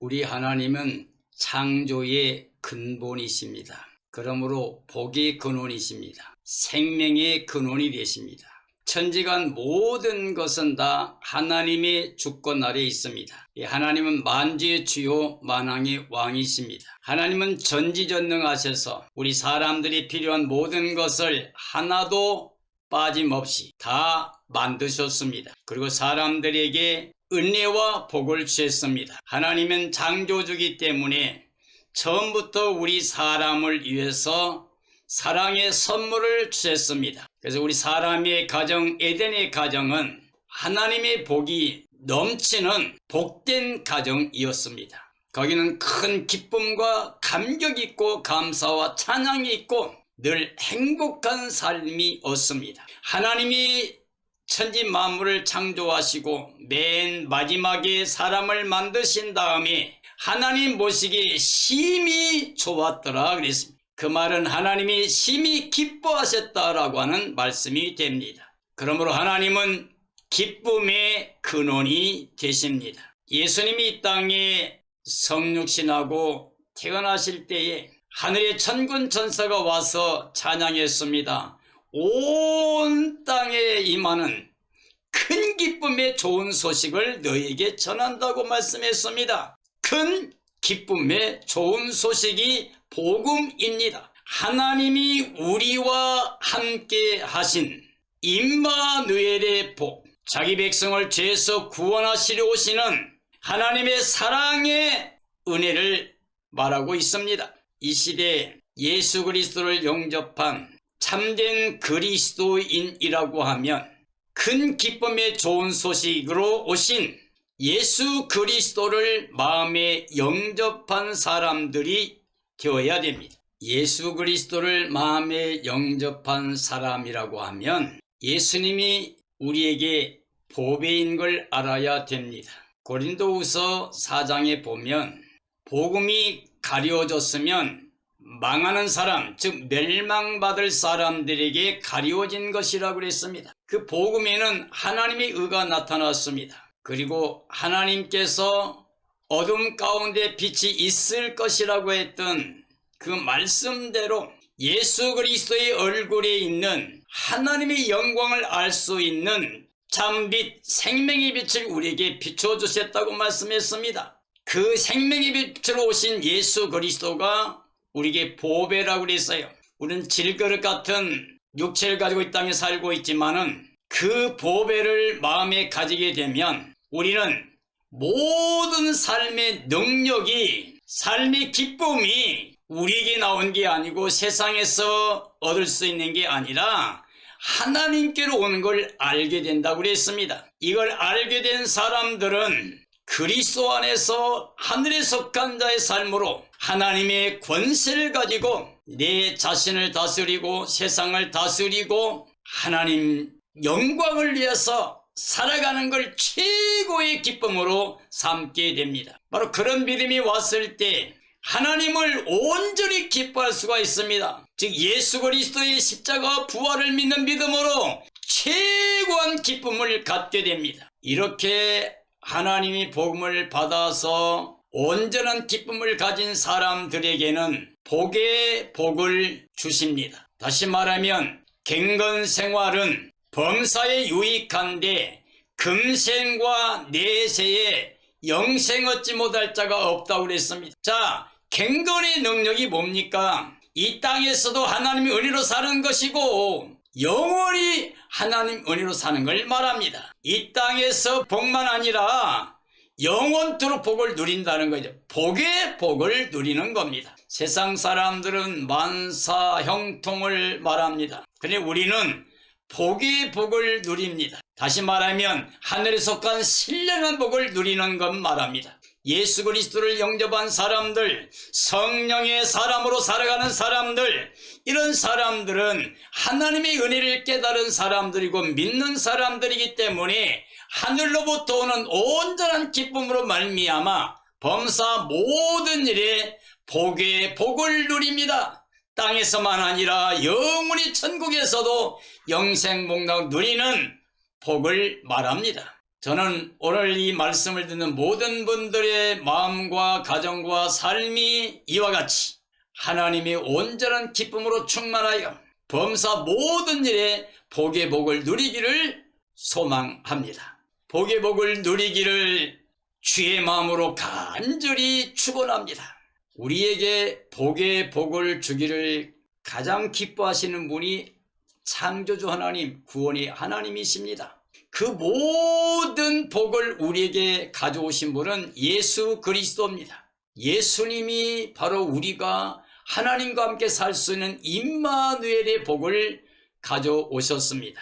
우리 하나님은 창조의 근본이십니다. 그러므로 복의 근원이십니다. 생명의 근원이 되십니다. 천지간 모든 것은 다 하나님의 주권 아래 있습니다. 하나님은 만주의 주요 만왕의 왕이십니다. 하나님은 전지전능하셔서 우리 사람들이 필요한 모든 것을 하나도 빠짐없이 다 만드셨습니다. 그리고 사람들에게 은혜와 복을 주셨습니다. 하나님은 창조주이기 때문에 처음부터 우리 사람을 위해서 사랑의 선물을 주셨습니다. 그래서 우리 사람의 가정, 에덴의 가정은 하나님의 복이 넘치는 복된 가정이었습니다. 거기는 큰 기쁨과 감격이 있고 감사와 찬양이 있고 늘 행복한 삶이었습니다. 하나님이 천지 만물을 창조하시고 맨 마지막에 사람을 만드신 다음에 하나님 보시기에 심히 좋았더라 그랬습니다. 그 말은 하나님이 심히 기뻐하셨다라고 하는 말씀이 됩니다. 그러므로 하나님은 기쁨의 근원이 되십니다. 예수님이 이 땅에 성육신하고 태어나실 때에 하늘의 천군 천사가 와서 찬양했습니다. 온 땅에 임하는 큰 기쁨의 좋은 소식을 너희에게 전한다고 말씀했습니다. 큰 기쁨의 좋은 소식이 복음입니다. 하나님이 우리와 함께 하신 임마누엘의 복, 자기 백성을 죄에서 구원하시려 오시는 하나님의 사랑의 은혜를 말하고 있습니다. 이 시대에 예수 그리스도를 영접한 참된 그리스도인이라고 하면 큰 기쁨의 좋은 소식으로 오신 예수 그리스도를 마음에 영접한 사람들이 되어야 됩니다. 예수 그리스도를 마음에 영접한 사람이라고 하면 예수님이 우리에게 보배인 걸 알아야 됩니다. 고린도후서 4장에 보면 복음이 가려졌으면 망하는 사람, 즉 멸망받을 사람들에게 가려진 것이라고 그랬습니다. 그 복음에는 하나님의 의가 나타났습니다. 그리고 하나님께서 어둠 가운데 빛이 있을 것이라고 했던 그 말씀대로 예수 그리스도의 얼굴에 있는 하나님의 영광을 알 수 있는 참빛 생명의 빛을 우리에게 비춰주셨다고 말씀했습니다. 그 생명의 빛으로 오신 예수 그리스도가 우리에게 보배라고 그랬어요. 우리는 질그릇 같은 육체를 가지고 이 땅에 살고 있지만은 그 보배를 마음에 가지게 되면 우리는 모든 삶의 능력이, 삶의 기쁨이 우리에게 나온 게 아니고 세상에서 얻을 수 있는 게 아니라 하나님께로 오는 걸 알게 된다고 그랬습니다. 이걸 알게 된 사람들은 그리스도 안에서 하늘에 속한 자의 삶으로 하나님의 권세를 가지고 내 자신을 다스리고 세상을 다스리고 하나님 영광을 위해서 살아가는 걸 최고의 기쁨으로 삼게 됩니다. 바로 그런 믿음이 왔을 때 하나님을 온전히 기뻐할 수가 있습니다. 즉 예수 그리스도의 십자가 부활을 믿는 믿음으로 최고한 기쁨을 갖게 됩니다. 이렇게 하나님이 복음을 받아서 온전한 기쁨을 가진 사람들에게는 복의 복을 주십니다. 다시 말하면 갱건 생활은 범사에 유익한데 금생과 내세에 영생 얻지 못할 자가 없다고 그랬습니다. 자, 갱건의 능력이 뭡니까? 이 땅에서도 하나님의 은혜로 사는 것이고 영원히 하나님 은혜로 사는 걸 말합니다. 이 땅에서 복만 아니라 영원토록 복을 누린다는 거죠. 복의 복을 누리는 겁니다. 세상 사람들은 만사 형통을 말합니다. 그런데 우리는 복의 복을 누립니다. 다시 말하면 하늘에 속한 신령한 복을 누리는 것 말합니다. 예수 그리스도를 영접한 사람들, 성령의 사람으로 살아가는 사람들, 이런 사람들은 하나님의 은혜를 깨달은 사람들이고 믿는 사람들이기 때문에 하늘로부터 오는 온전한 기쁨으로 말미암아 범사 모든 일에 복의 복을 누립니다. 땅에서만 아니라 영원히 천국에서도 영생복락을 누리는 복을 말합니다. 저는 오늘 이 말씀을 듣는 모든 분들의 마음과 가정과 삶이 이와 같이 하나님의 온전한 기쁨으로 충만하여 범사 모든 일에 복의 복을 누리기를 소망합니다. 복의 복을 누리기를 주의 마음으로 간절히 축원합니다. 우리에게 복의 복을 주기를 가장 기뻐하시는 분이 창조주 하나님, 구원의 하나님이십니다. 그 모든 복을 우리에게 가져오신 분은 예수 그리스도입니다. 예수님이 바로 우리가 하나님과 함께 살 수 있는 임마누엘의 복을 가져오셨습니다.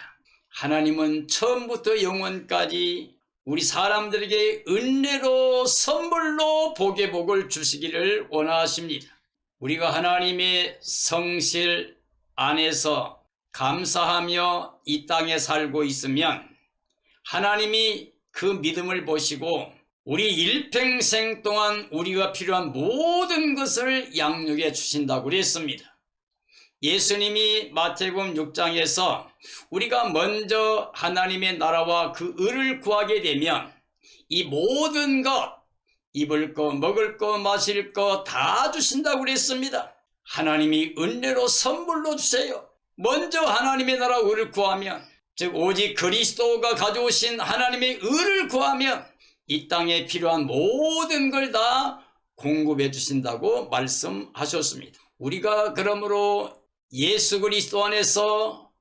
하나님은 처음부터 영원까지 우리 사람들에게 은혜로 선물로 복의 복을 주시기를 원하십니다. 우리가 하나님의 성실 안에서 감사하며 이 땅에 살고 있으면 하나님이 그 믿음을 보시고 우리 일평생 동안 우리가 필요한 모든 것을 양육해 주신다고 그랬습니다. 예수님이 마태복음 6장에서 우리가 먼저 하나님의 나라와 그 의를 구하게 되면 이 모든 것, 입을 것, 먹을 것, 마실 것 다 주신다고 그랬습니다. 하나님이 은혜로 선물로 주세요. 먼저 하나님의 나라와 의를 구하면, 즉 오직 그리스도가 가져오신 하나님의 의를 구하면 이 땅에 필요한 모든 걸 다 공급해 주신다고 말씀하셨습니다. 우리가 그러므로 예수 그리스도 안에서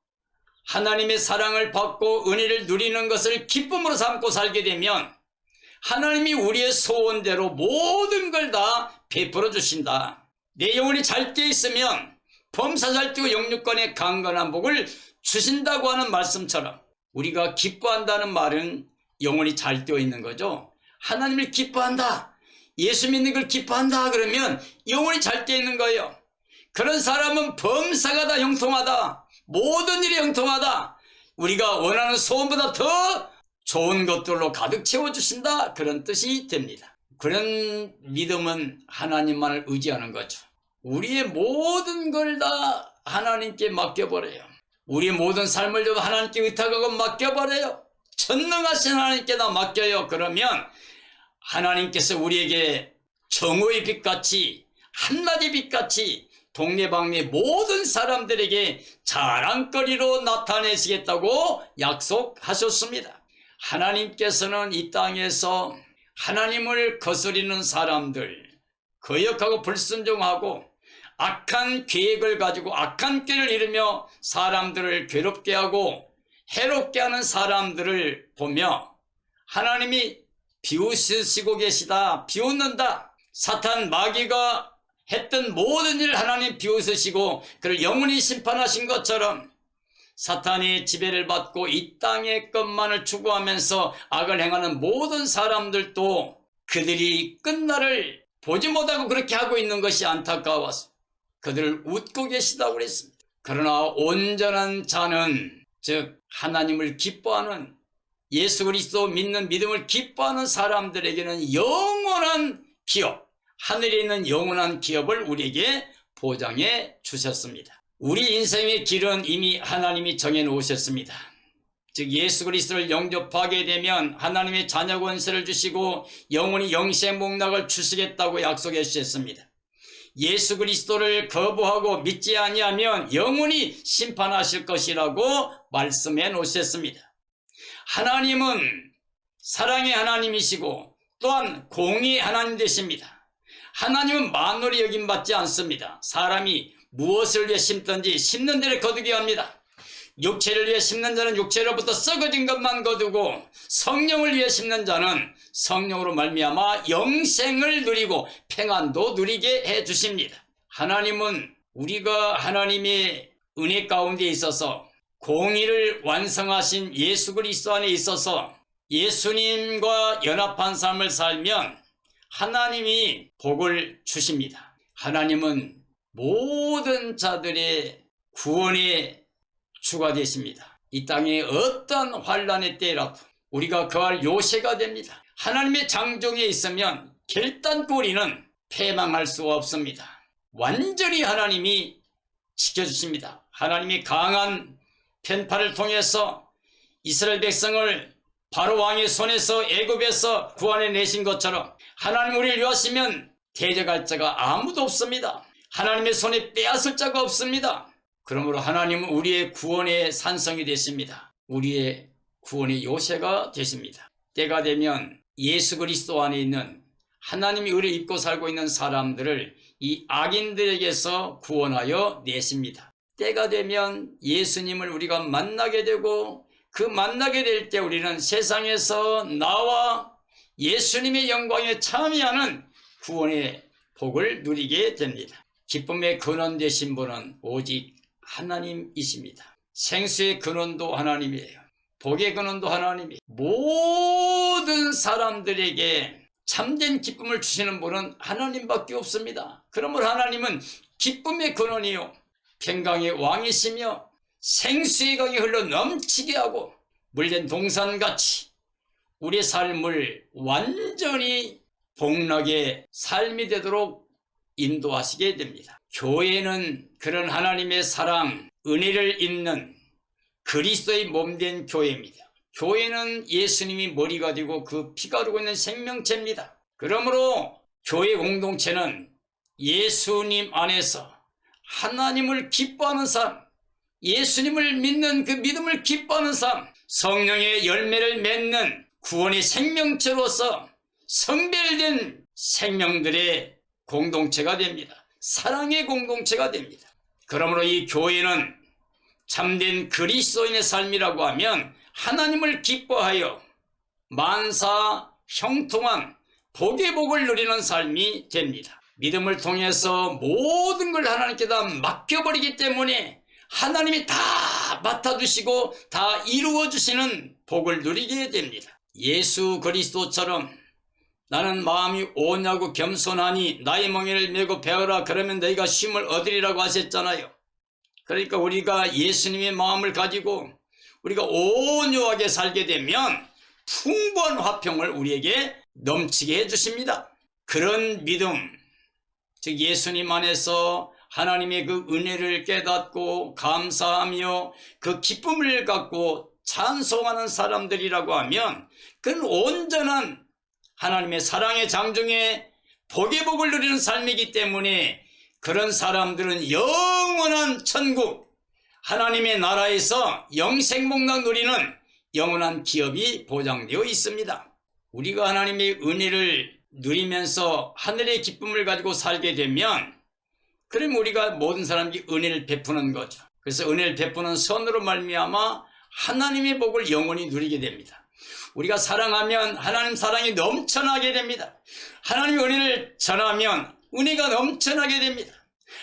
하나님의 사랑을 받고 은혜를 누리는 것을 기쁨으로 삼고 살게 되면 하나님이 우리의 소원대로 모든 걸 다 베풀어 주신다. 내 영혼이 잘 때 있으면 범사 잘 뛰고 영육간의 강건한 복을 주신다고 하는 말씀처럼 우리가 기뻐한다는 말은 영혼이 잘 뛰어 있는 거죠. 하나님을 기뻐한다, 예수 믿는 걸 기뻐한다 그러면 영혼이 잘 뛰어 있는 거예요. 그런 사람은 범사가 다 형통하다, 모든 일이 형통하다, 우리가 원하는 소원보다 더 좋은 것들로 가득 채워주신다, 그런 뜻이 됩니다. 그런 믿음은 하나님만을 의지하는 거죠. 우리의 모든 걸 다 하나님께 맡겨버려요. 우리의 모든 삶을 좀 하나님께 의탁하고 맡겨버려요. 전능하신 하나님께 다 맡겨요. 그러면 하나님께서 우리에게 정오의 빛같이, 한낮의 빛같이 동네방네 모든 사람들에게 자랑거리로 나타내시겠다고 약속하셨습니다. 하나님께서는 이 땅에서 하나님을 거스리는 사람들, 거역하고 불순종하고 악한 계획을 가지고 악한 꾀를 이루며 사람들을 괴롭게 하고 해롭게 하는 사람들을 보며 하나님이 비웃으시고 계시다, 비웃는다, 사탄 마귀가 했던 모든 일을 하나님 비웃으시고 그를 영원히 심판하신 것처럼 사탄의 지배를 받고 이 땅의 것만을 추구하면서 악을 행하는 모든 사람들도 그들이 끝날을 보지 못하고 그렇게 하고 있는 것이 안타까워서 그들을 웃고 계시다고 그랬습니다. 그러나 온전한 자는, 즉 하나님을 기뻐하는, 예수 그리스도 믿는 믿음을 기뻐하는 사람들에게는 영원한 기업, 하늘에 있는 영원한 기업을 우리에게 보장해 주셨습니다. 우리 인생의 길은 이미 하나님이 정해 놓으셨습니다. 즉 예수 그리스도를 영접하게 되면 하나님의 자녀 권세를 주시고 영원히 영생 복락을 주시겠다고 약속해 주셨습니다. 예수 그리스도를 거부하고 믿지 아니하면 영원히 심판하실 것이라고 말씀해 놓으셨습니다. 하나님은 사랑의 하나님이시고 또한 공의의 하나님 되십니다. 하나님은 만월이 여김받지 않습니다. 사람이 무엇을 위해 심든지 심는 대로 거두게 합니다. 육체를 위해 심는 자는 육체로부터 썩어진 것만 거두고 성령을 위해 심는 자는 성령으로 말미암아 영생을 누리고 평안도 누리게 해 주십니다. 하나님은 우리가 하나님의 은혜 가운데 있어서 공의를 완성하신 예수 그리스도 안에 있어서 예수님과 연합한 삶을 살면 하나님이 복을 주십니다. 하나님은 모든 자들의 구원의 주가 되십니다. 이 땅에 어떤 환난의 때라도 우리가 거할 요새가 됩니다. 하나님의 장종에 있으면 결단코 우리는 패망할 수가 없습니다. 완전히 하나님이 지켜주십니다. 하나님이 강한 편파를 통해서 이스라엘 백성을 바로 왕의 손에서 애굽에서 구원해 내신 것처럼 하나님 우리를 위하시면 대적할 자가 아무도 없습니다. 하나님의 손에 빼앗을 자가 없습니다. 그러므로 하나님은 우리의 구원의 산성이 되십니다. 우리의 구원의 요새가 되십니다. 때가 되면 예수 그리스도 안에 있는 하나님이 의를 입고 살고 있는 사람들을 이 악인들에게서 구원하여 내십니다. 때가 되면 예수님을 우리가 만나게 되고 그 만나게 될 때 우리는 세상에서 나와 예수님의 영광에 참여하는 구원의 복을 누리게 됩니다. 기쁨의 근원 되신 분은 오직 하나님이십니다. 생수의 근원도 하나님이에요. 복의 근원도 하나님이에요. 모든 사람들에게 참된 기쁨을 주시는 분은 하나님밖에 없습니다. 그러므로 하나님은 기쁨의 근원이요 평강의 왕이시며 생수의 강이 흘러 넘치게 하고 물된 동산같이 우리의 삶을 완전히 복락의 삶이 되도록 인도하시게 됩니다. 교회는 그런 하나님의 사랑, 은혜를 잇는 그리스도의 몸된 교회입니다. 교회는 예수님이 머리가 되고 그 피가 흐르고 있는 생명체입니다. 그러므로 교회 공동체는 예수님 안에서 하나님을 기뻐하는 삶, 예수님을 믿는 그 믿음을 기뻐하는 삶, 성령의 열매를 맺는 구원의 생명체로서 성별된 생명들의 공동체가 됩니다. 사랑의 공동체가 됩니다. 그러므로 이 교회는 참된 그리스도인의 삶이라고 하면 하나님을 기뻐하여 만사 형통한 복의 복을 누리는 삶이 됩니다. 믿음을 통해서 모든 걸 하나님께 다 맡겨버리기 때문에 하나님이 다 맡아주시고 다 이루어주시는 복을 누리게 됩니다. 예수 그리스도처럼 나는 마음이 오냐고 겸손하니 나의 멍에를 메고 배우라 그러면 너희가 쉼을 얻으리라고 하셨잖아요. 그러니까 우리가 예수님의 마음을 가지고 우리가 온유하게 살게 되면 풍부한 화평을 우리에게 넘치게 해주십니다. 그런 믿음, 즉 예수님 안에서 하나님의 그 은혜를 깨닫고 감사하며 그 기쁨을 갖고 찬송하는 사람들이라고 하면 그건 온전한 하나님의 사랑의 장중에 복의 복을 누리는 삶이기 때문에 그런 사람들은 영원한 천국, 하나님의 나라에서 영생복락 누리는 영원한 기업이 보장되어 있습니다. 우리가 하나님의 은혜를 누리면서 하늘의 기쁨을 가지고 살게 되면 그럼 우리가 모든 사람에게 은혜를 베푸는 거죠. 그래서 은혜를 베푸는 선으로 말미암아 하나님의 복을 영원히 누리게 됩니다. 우리가 사랑하면 하나님 사랑이 넘쳐나게 됩니다. 하나님의 은혜를 전하면 은혜가 넘쳐나게 됩니다.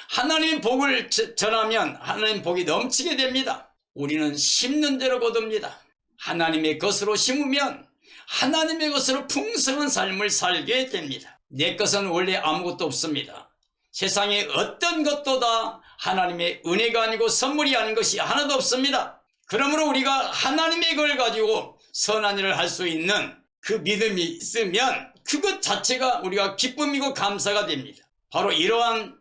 하나님의 복을 전하면 하나님 복이 넘치게 됩니다. 우리는 심는 대로 거둡니다. 하나님의 것으로 심으면 하나님의 것으로 풍성한 삶을 살게 됩니다. 내 것은 원래 아무것도 없습니다. 세상에 어떤 것도 다 하나님의 은혜가 아니고 선물이 아닌 것이 하나도 없습니다. 그러므로 우리가 하나님의 걸 가지고 선한 일을 할 수 있는 그 믿음이 있으면 그것 자체가 우리가 기쁨이고 감사가 됩니다. 바로 이러한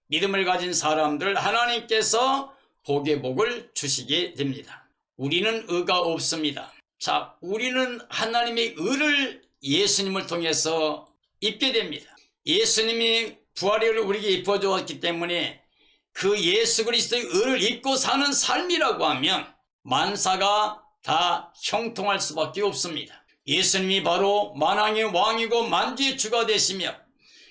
믿음을 가진 사람들 하나님께서 복의 복을 주시게 됩니다. 우리는 의가 없습니다. 자, 우리는 하나님의 의를 예수님을 통해서 입게 됩니다. 예수님이 부활의 의를 우리에게 입혀주었기 때문에 그 예수 그리스도의 의를 입고 사는 삶이라고 하면 만사가 다 형통할 수밖에 없습니다. 예수님이 바로 만왕의 왕이고 만주의 주가 되시며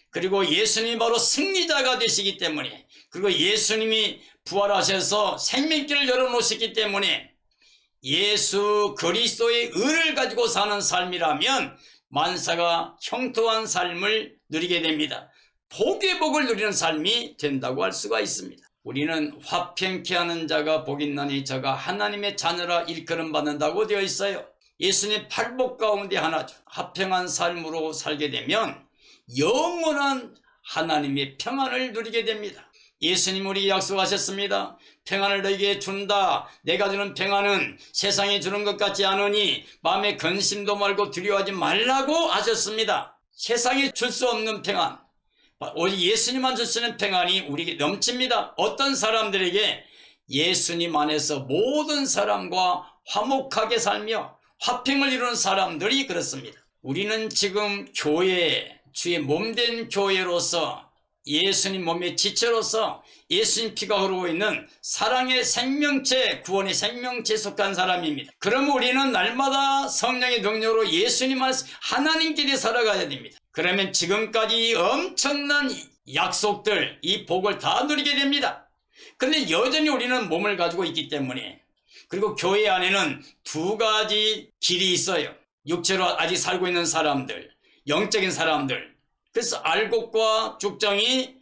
그리고 예수님이 바로 승리자가 되시기 때문에 그리고 예수님이 부활하셔서 생명길을 열어놓으셨기 때문에 예수 그리스도의 의를 가지고 사는 삶이라면 만사가 형통한 삶을 누리게 됩니다. 복의 복을 누리는 삶이 된다고 할 수가 있습니다. 우리는 화평케 하는 자가 복 있나니 저가 하나님의 자녀라 일컬음 받는다고 되어 있어요. 예수님 팔복 가운데 하나죠. 화평한 삶으로 살게 되면 영원한 하나님의 평안을 누리게 됩니다. 예수님 우리 약속하셨습니다. 평안을 너에게 준다. 내가 주는 평안은 세상이 주는 것 같지 않으니 마음에 근심도 말고 두려워하지 말라고 하셨습니다. 세상이 줄 수 없는 평안, 오직 예수님만 줄 수 있는 평안이 우리에게 넘칩니다. 어떤 사람들에게 예수님 안에서 모든 사람과 화목하게 살며 화평을 이루는 사람들이 그렇습니다. 우리는 지금 교회, 주의 몸된 교회로서 예수님 몸의 지체로서 예수님 피가 흐르고 있는 사랑의 생명체, 구원의 생명체에 속한 사람입니다. 그럼 우리는 날마다 성령의 능력으로 예수님 안에서 하나님끼리 살아가야 됩니다. 그러면 지금까지 엄청난 약속들, 이 복을 다 누리게 됩니다. 그런데 여전히 우리는 몸을 가지고 있기 때문에, 그리고 교회 안에는 두 가지 길이 있어요. 육체로 아직 살고 있는 사람들, 영적인 사람들. 그래서 알곡과 쭉정이,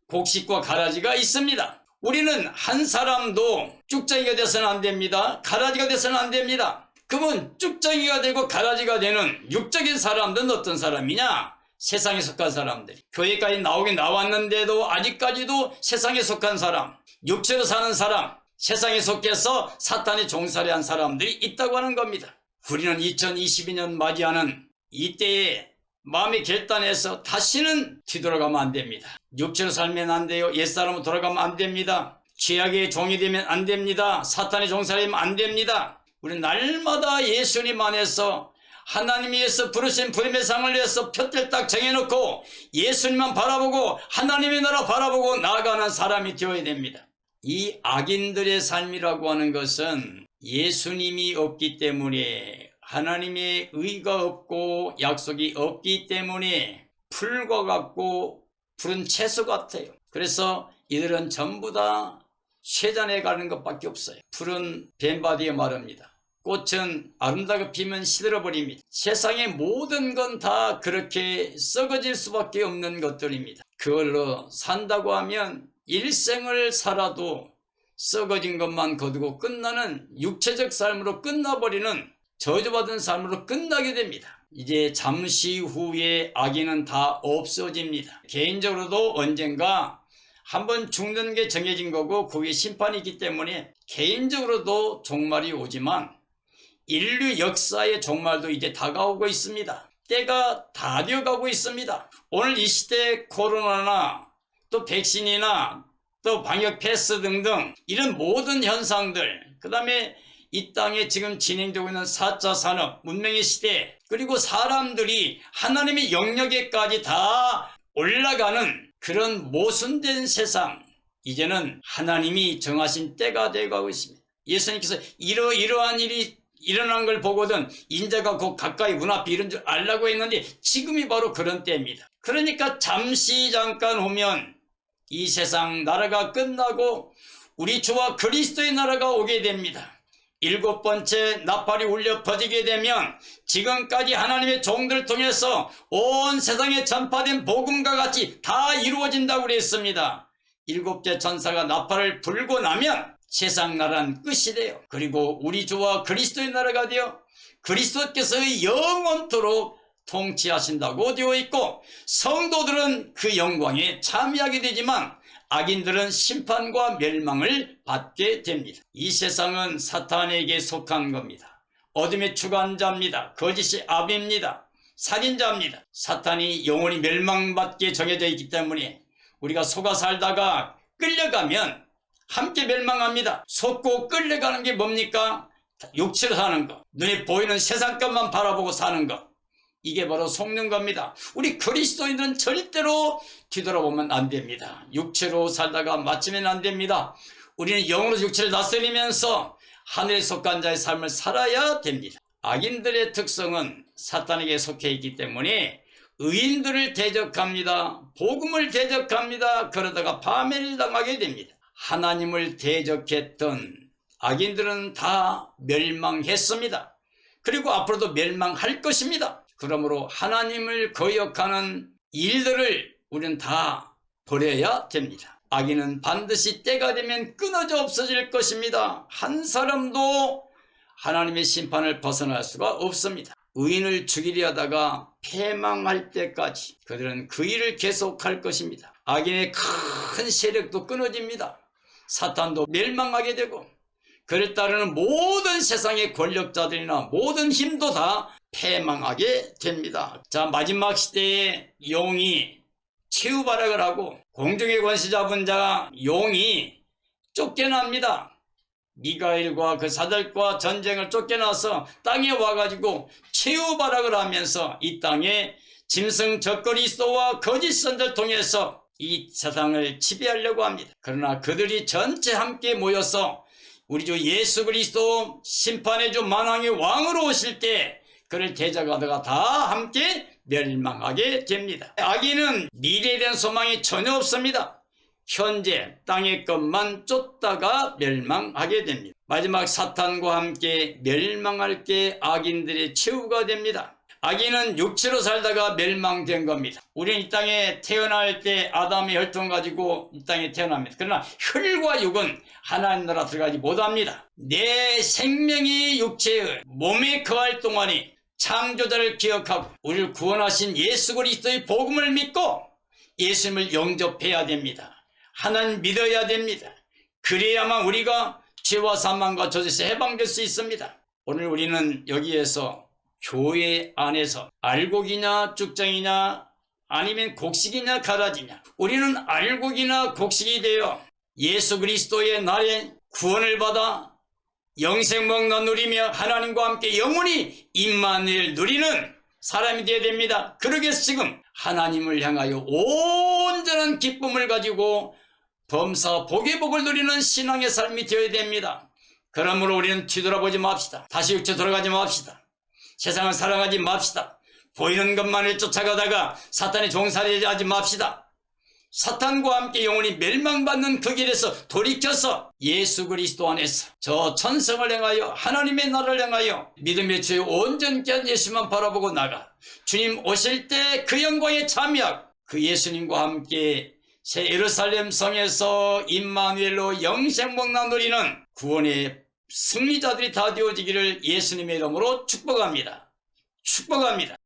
곡식과 가라지가 있습니다. 우리는 한 사람도 쭉정이가 돼서는 안 됩니다. 가라지가 돼서는 안 됩니다. 그러면 쭉정이가 되고 가라지가 되는 육적인 사람들은 어떤 사람이냐? 세상에 속한 사람들. 교회까지 나오긴 나왔는데도 아직까지도 세상에 속한 사람, 육체로 사는 사람, 세상에 속해서 사탄의 종살이한 사람들이 있다고 하는 겁니다. 우리는 2022년 맞이하는 이때에 마음의 결단에서 다시는 뒤돌아가면 안 됩니다. 육체로 살면 안 돼요. 옛사람으로 돌아가면 안 됩니다. 죄악의 종이 되면 안 됩니다. 사탄의 종살이면 안 됩니다. 우리는 날마다 예수님 안에서 하나님이 위해서 부르신 부름의 상을 위해서 표를 딱 정해놓고 예수님만 바라보고 하나님의 나라 바라보고 나아가는 사람이 되어야 됩니다. 이 악인들의 삶이라고 하는 것은 예수님이 없기 때문에, 하나님의 의가 없고 약속이 없기 때문에 풀과 같고 푸른 채소 같아요. 그래서 이들은 전부 다 쇠잔에 가는 것밖에 없어요. 푸른 뱀바디에 마릅니다. 꽃은 아름다게 피면 시들어버립니다. 세상의 모든 건 다 그렇게 썩어질 수밖에 없는 것들입니다. 그걸로 산다고 하면 일생을 살아도 썩어진 것만 거두고 끝나는 육체적 삶으로 끝나버리는 저주받은 삶으로 끝나게 됩니다. 이제 잠시 후에 악인은 다 없어집니다. 개인적으로도 언젠가 한번 죽는 게 정해진 거고 그 위에 심판이 있기 때문에 개인적으로도 종말이 오지만 인류 역사의 종말도 이제 다가오고 있습니다. 때가 다 되어가고 있습니다. 오늘 이 시대에 코로나나 또 백신이나 또 방역 패스 등등 이런 모든 현상들, 그 다음에 이 땅에 지금 진행되고 있는 4차 산업, 문명의 시대, 그리고 사람들이 하나님의 영역에까지 다 올라가는 그런 모순된 세상, 이제는 하나님이 정하신 때가 되어가고 있습니다. 예수님께서 이러한 일이 일어난 걸 보거든 인자가 곧 가까이 문 앞에 이런 줄 알라고 했는데 지금이 바로 그런 때입니다. 그러니까 잠깐 오면 이 세상 나라가 끝나고 우리 주와 그리스도의 나라가 오게 됩니다. 7번째 나팔이 울려 퍼지게 되면 지금까지 하나님의 종들을 통해서 온 세상에 전파된 복음과 같이 다 이루어진다고 그랬습니다. 7째 천사가 나팔을 불고 나면 세상 나라는 끝이 돼요. 그리고 우리 주와 그리스도의 나라가 되어 그리스도께서 영원토록 통치하신다고 되어 있고, 성도들은 그 영광에 참여하게 되지만 악인들은 심판과 멸망을 받게 됩니다. 이 세상은 사탄에게 속한 겁니다. 어둠의 주관자입니다. 거짓의 아비입니다. 살인자입니다. 사탄이 영원히 멸망받게 정해져 있기 때문에 우리가 속아 살다가 끌려가면 함께 멸망합니다. 속고 끌려가는 게 뭡니까? 육체로 사는 것, 눈에 보이는 세상 것만 바라보고 사는 것, 이게 바로 속는 겁니다. 우리 그리스도인들은 절대로 뒤돌아보면 안 됩니다. 육체로 살다가 마치면 안 됩니다. 우리는 영으로 육체를 다스리면서 하늘에 속한 자의 삶을 살아야 됩니다. 악인들의 특성은 사탄에게 속해 있기 때문에 의인들을 대적합니다. 복음을 대적합니다. 그러다가 파멸당하게 됩니다. 하나님을 대적했던 악인들은 다 멸망했습니다. 그리고 앞으로도 멸망할 것입니다. 그러므로 하나님을 거역하는 일들을 우리는 다 버려야 됩니다. 악인은 반드시 때가 되면 끊어져 없어질 것입니다. 한 사람도 하나님의 심판을 벗어날 수가 없습니다. 의인을 죽이려 하다가 패망할 때까지 그들은 그 일을 계속할 것입니다. 악인의 큰 세력도 끊어집니다. 사탄도 멸망하게 되고 그를 따르는 모든 세상의 권력자들이나 모든 힘도 다 패망하게 됩니다. 자, 마지막 시대에 용이 최후발악을 하고 공중의 권세 잡은 자 용이 쫓겨납니다. 미가엘과 그 사들과 전쟁을 쫓겨나서 땅에 와가지고 최후발악을 하면서 이 땅에 짐승 적그리스도와 거짓 선들 통해서 이 세상을 지배하려고 합니다. 그러나 그들이 전체 함께 모여서 우리 주 예수 그리스도 심판의 주 만왕의 왕으로 오실 때 그를 대적하다가 다 함께 멸망하게 됩니다. 악인은 미래에 대한 소망이 전혀 없습니다. 현재 땅의 것만 쫓다가 멸망하게 됩니다. 마지막 사탄과 함께 멸망할 게 악인들의 최후가 됩니다. 악인은 육체로 살다가 멸망된 겁니다. 우리는 이 땅에 태어날 때 아담의 혈통 가지고 이 땅에 태어납니다. 그러나 혈과 육은 하나님 나라 들어가지 못합니다. 내 생명이 육체의 몸에 거할 동안에 창조자를 기억하고 우리를 구원하신 예수 그리스도의 복음을 믿고 예수님을 영접해야 됩니다. 하나님 믿어야 됩니다. 그래야만 우리가 죄와 사망과 저주에서 해방될 수 있습니다. 오늘 우리는 여기에서 교회 안에서 알곡이냐 쭉정이냐 아니면 곡식이냐 가라지냐, 우리는 알곡이나 곡식이 되어 예수 그리스도의 날에 구원을 받아 영생목나 누리며 하나님과 함께 영원히 임마누엘 누리는 사람이 되어야 됩니다. 그러기 위해서 지금 하나님을 향하여 온전한 기쁨을 가지고 범사 복의 복을 누리는 신앙의 삶이 되어야 됩니다. 그러므로 우리는 뒤돌아보지 맙시다. 다시 육체 돌아가지 맙시다. 세상을 사랑하지 맙시다. 보이는 것만을 쫓아가다가 사탄의 종살이 하지 맙시다. 사탄과 함께 영원히 멸망받는 그 길에서 돌이켜서 예수 그리스도 안에서 저 천성을 향하여 하나님의 나라를 향하여 믿음의 주의 온전케 한 예수만 바라보고 나가 주님 오실 때 그 영광에 참여하고 그 예수님과 함께 새 예루살렘 성에서 임마누엘로 영생복나 누리는 구원의 승리자들이 다 되어지기를 예수님의 이름으로 축복합니다. 축복합니다.